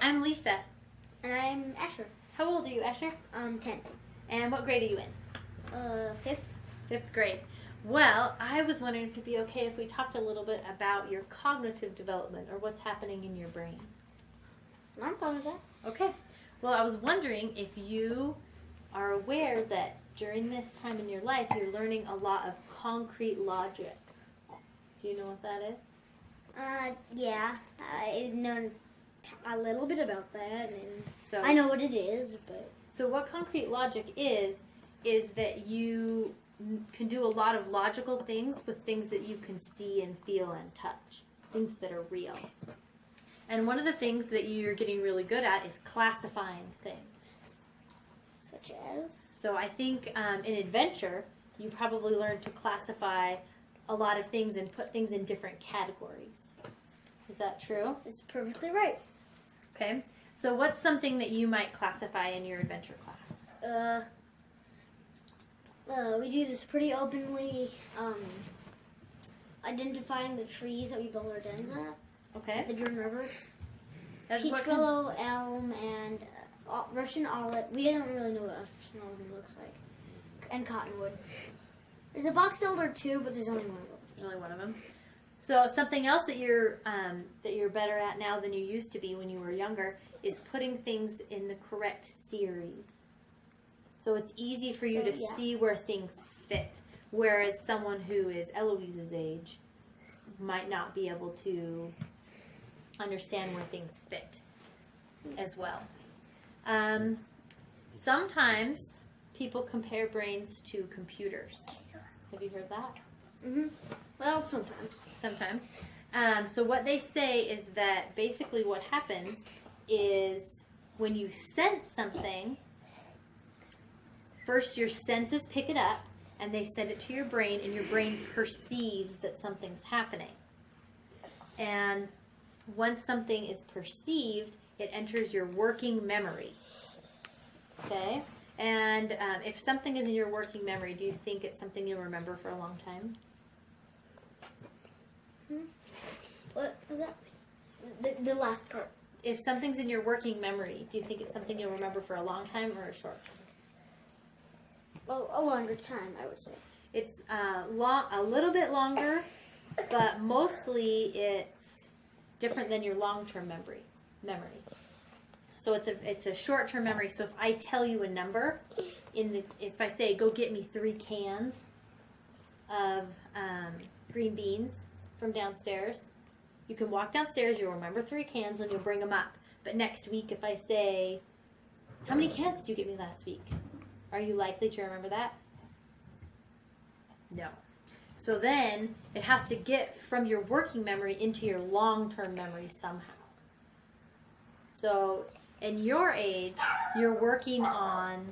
I'm Lisa. And I'm Asher. How old are you, Asher? 10. And what grade are you in? 5th. 5th grade. Well, I was wondering if it'd be okay if we talked a little bit about your cognitive development or what's happening in your brain. I'm fine with that. Okay. Well, I was wondering if you are aware that during this time in your life, you're learning a lot of concrete logic. Do you know what that is? Yeah. I've known a little bit about that, and So I know what it is, but... So what concrete logic is that you can do a lot of logical things with things that you can see and feel and touch, things that are real. And one of the things that you're getting really good at is classifying things. Such as? So I think in adventure, you probably learn to classify a lot of things and put things in different categories. Is that true? It's perfectly right. Okay. So what's something that you might classify in your adventure class? We do this pretty openly, identifying the trees that we build our dens at. Okay. The Jordan River. That's Peach what willow, elm, and Russian olive. We didn't really know what Russian olive looks like. And cottonwood. There's a box elder too, but there's only one of them. There's only one of them. So something else that you're better at now than you used to be when you were younger is putting things in the correct series. So it's easy for you to see where things fit, whereas someone who is Eloise's age might not be able to understand where things fit as well. Sometimes people compare brains to computers. Have you heard that? Mm-hmm. Well, sometimes. Sometimes. So what they say is that basically what happens is when you sense something, first your senses pick it up and they send it to your brain, and your brain perceives that something's happening. And once something is perceived, it enters your working memory. Okay? And if something is in your working memory, do you think it's something you'll remember for a long time? What was that? The last part. If something's in your working memory, do you think it's something you'll remember for a long time or a short time? Well, a longer time, I would say. It's a little bit longer, but mostly it's different than your long-term memory. So it's a short-term memory. So if I tell you a number, if I say go get me 3 cans of green beans from downstairs, you can walk downstairs, you'll remember 3 cans, and you'll bring them up. But next week, if I say, how many cans did you get me last week? Are you likely to remember that? No. So then, it has to get from your working memory into your long-term memory somehow. So, in your age, you're working on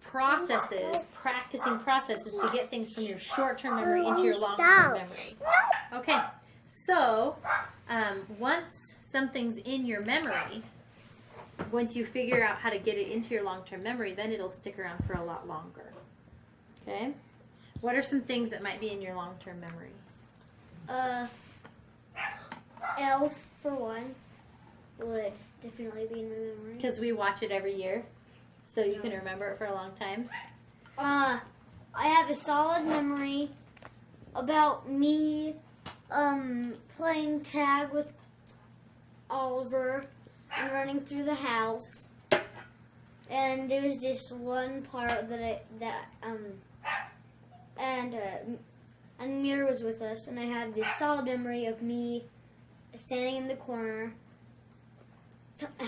practicing processes to get things from your short-term memory into your long-term memory. Okay, so once something's in your memory, once you figure out how to get it into your long-term memory, then it'll stick around for a lot longer. Okay? What are some things that might be in your long-term memory? Elf, for one, would definitely be in my memory. Because we watch it every year, so you can remember it for a long time. I have a solid memory about me playing tag with Oliver and running through the house. And there was this one part and Mira was with us, and I had this solid memory of me standing in the corner,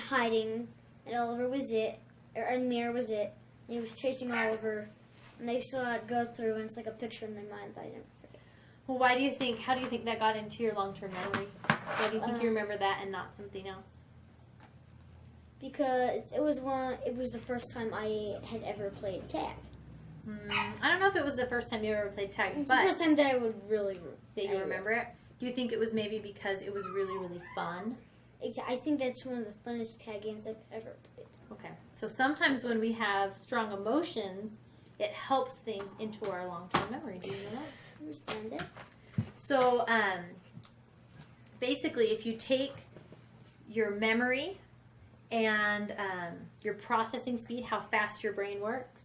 hiding, and Oliver was it, and Mira was it, and he was chasing Oliver, and I saw it go through, and it's like a picture in my mind that I didn't forget. Well, how do you think that got into your long-term memory? Why do you think you remember that and not something else? Because it was the first time I had ever played tag. I don't know if it was the first time you ever played tag, It's but the first time that I would really remember it. Do you think it was maybe because it was really, really fun? I think that's one of the funnest tag games I've ever played. Okay. So sometimes when we have strong emotions, it helps things into our long-term memory. Do you know that? Understand it? So basically, if you take your memory and your processing speed, how fast your brain works,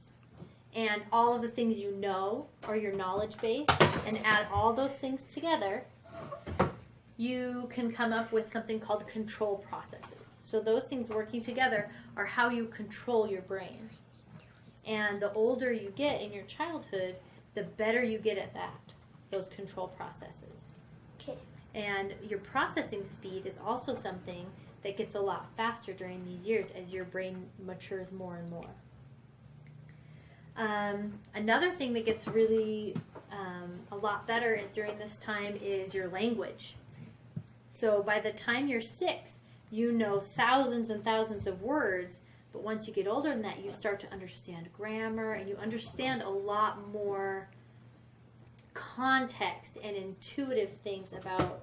and all of the things you know, or your knowledge base, and add all those things together, you can come up with something called control processes. So those things working together are how you control your brain. And the older you get in your childhood, the better you get at that, those control processes. Okay. And your processing speed is also something that gets a lot faster during these years as your brain matures more and more. Another thing that gets really a lot better during this time is your language. So by the time you're 6, you know thousands and thousands of words, but once you get older than that, you start to understand grammar, and you understand a lot more context and intuitive things about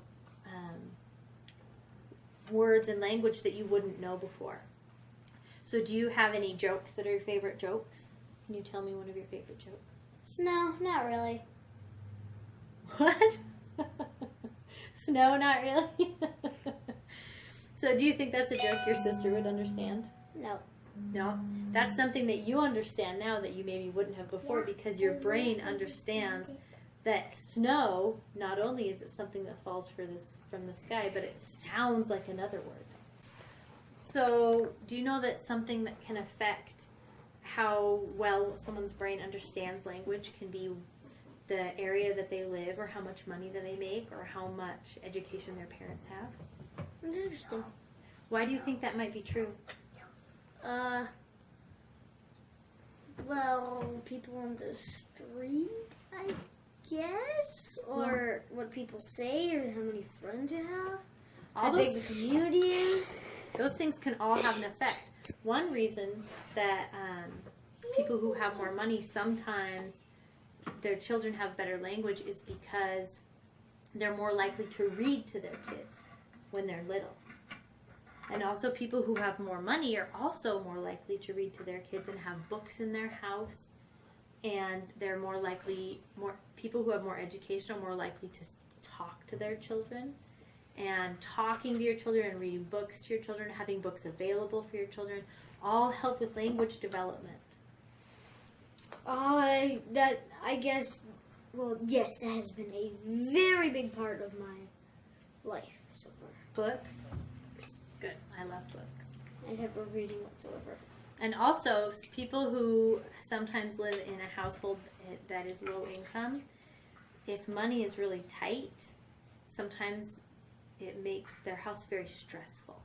words and language that you wouldn't know before. So do you have any jokes that are your favorite jokes? Can you tell me one of your favorite jokes? No, not really. What? Snow, not really? So do you think that's a joke your sister would understand? No. No? That's something that you understand now that you maybe wouldn't have before, because your brain understands that snow, not only is it something that falls from the sky, but it sounds like another word. So do you know that something that can affect how well someone's brain understands language can be the area that they live, or how much money that they make, or how much education their parents have? It's interesting. Why do you think that might be true? Well, people on the street, I guess, or what people say, or how many friends you have, how big the community is. Those things can all have an effect. One reason that people who have more money, sometimes their children have better language, is because they're more likely to read to their kids when they're little. And also people who have more money are also more likely to read to their kids and have books in their house. And they're more likely, people who have more education are more likely to talk to their children. And talking to your children and reading books to your children, having books available for your children, all help with language development. I guess, well, yes, that has been a very big part of my life so far. Books? Good. I love books. I have no reading whatsoever. And also, people who sometimes live in a household that is low income, if money is really tight, sometimes it makes their house very stressful.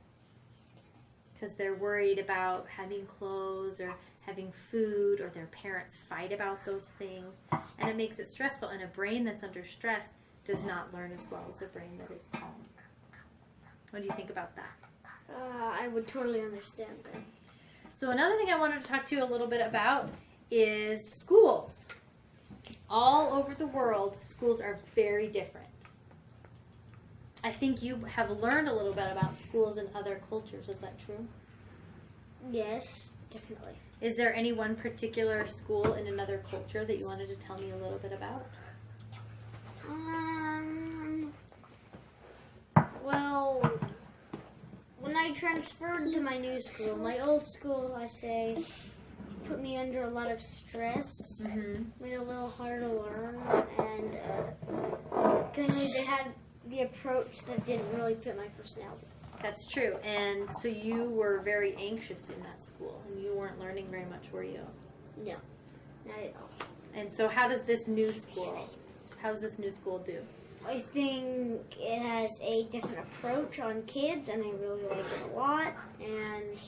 Because they're worried about having clothes or having food, or their parents fight about those things. And it makes it stressful. And a brain that's under stress does not learn as well as a brain that is calm. What do you think about that? I would totally understand that. So another thing I wanted to talk to you a little bit about is schools. All over the world, schools are very different. I think you have learned a little bit about schools in other cultures. Is that true? Yes, definitely. Is there any one particular school in another culture that you wanted to tell me a little bit about? Well, when I transferred to my new school, my old school, I say, put me under a lot of stress, made it a little hard to learn, and kind of they had the approach that didn't really fit my personality. That's true. And so you were very anxious in that school, and you weren't learning very much, were you? No, not at all. And so how does this new school do? I think it has a different approach on kids, and I really like it a lot, and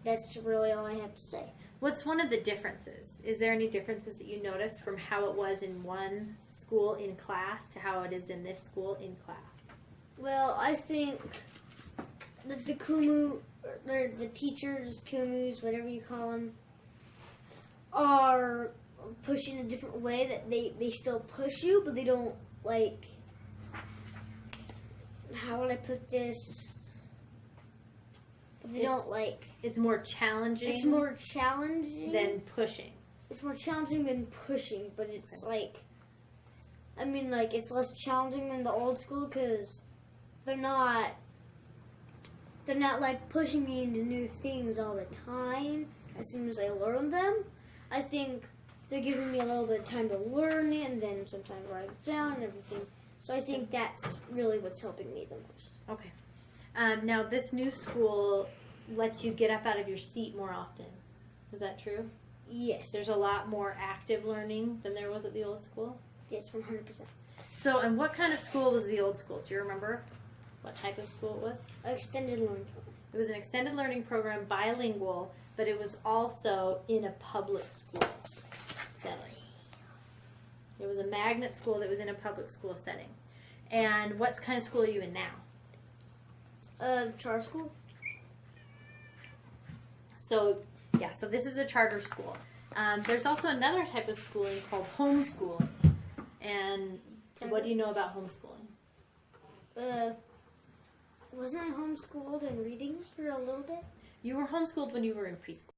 that's really all I have to say. What's one of the differences? Is there any differences that you noticed from how it was in one school in class to how it is in this school in class? Well, I think that the Kumu, or the teachers, Kumus, whatever you call them, are pushing a different way. That they still push you, but they don't, like, how would I put this? They don't, like... It's more challenging. It's more challenging. Than pushing. It's more challenging than pushing, but it's like... I mean, like, it's less challenging than the old school, because they're not like pushing me into new things all the time as soon as I learn them. I think they're giving me a little bit of time to learn it and then sometimes write it down and everything. So I think that's really what's helping me the most. Okay. Now, this new school lets you get up out of your seat more often. Is that true? Yes. There's a lot more active learning than there was at the old school? Yes, 100%. So, and what kind of school was the old school? Do you remember what type of school it was? Extended learning program. It was an extended learning program, bilingual, but it was also in a public school setting. It was a magnet school that was in a public school setting. And what kind of school are you in now? Charter school. So, yeah, so this is a charter school. There's also another type of schooling called homeschooling. And what do you know about homeschooling? Wasn't I homeschooled and reading for a little bit? You were homeschooled when you were in preschool.